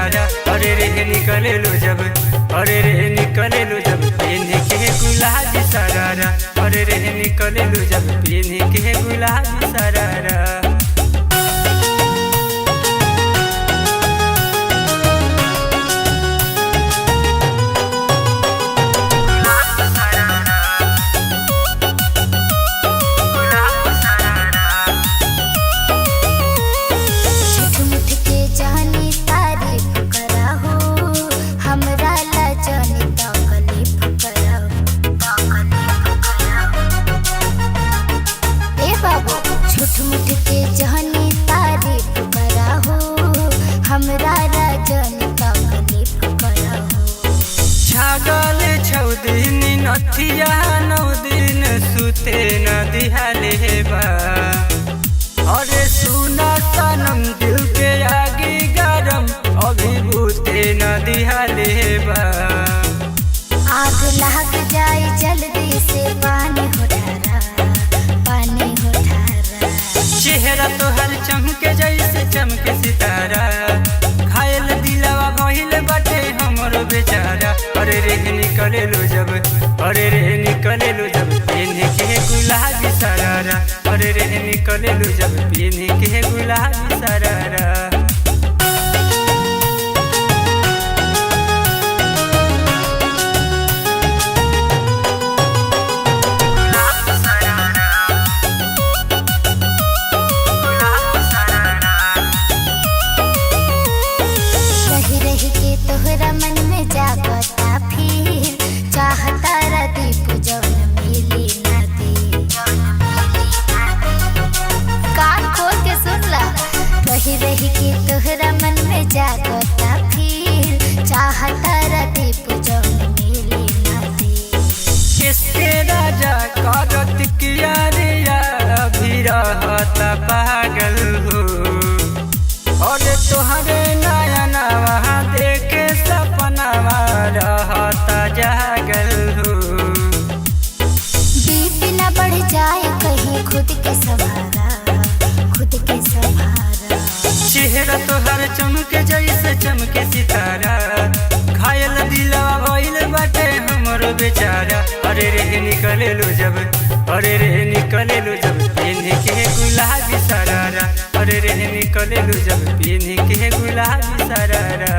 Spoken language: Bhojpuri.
बेचारा। अरे रे निकले लो जब, अरे रे निकले लो जब पहने के गुलाबी सरारा। अरे रे निकले लो जब पहने के गुलाबी सरारा। झूठ के जहनी तारीफ करा हो, हमरा राजन तकलीफ करा हो। छागल छौ दिन नथिया 9 दिन सुते न दिहाले बा। अरे सुना सनम दिल के आगे गरम अभी बुते न दिहाले बा। आग लग जाए जल्दी से पानी हो ढारा, पानी हो ढारा। चेहरा तोहर चमके जैसे चमके सितारा। घायल दिलवा गहिल बाटे हमरो बेचारा। अरे रे निकले लो जब, अरे रे निकले लो जब पहने के गुलाबी सरारा। अरे रे निकले लो जब पहने के गुलाबी सरारा। तोहरा मन में जागता फिर चाहता दीप जौन मिली ना दे। कान खोल के सुन ला, रही रही के तोहरा मन में जागता फिर चाहता दीप जौन मिली ना दे। किसके राजा करत किया रे अभी रहता पागल हो। और तोहरे नयना वहाँ देखे सपना रहता जागल हो। बीप न बढ़ जाए कहीं खुद के सवारा, खुद के सवारा। चेहरा तोहर चमके जैसे चमके सितारा। घायल दिलवा गइल बाटे हमरो बेचारा। अरे रे निकले लो जब, अरे रे निकले लो जब पहने के गुलाबी सरारा। अरे रे निकले लो जब पहने के गुलाबी सरारा।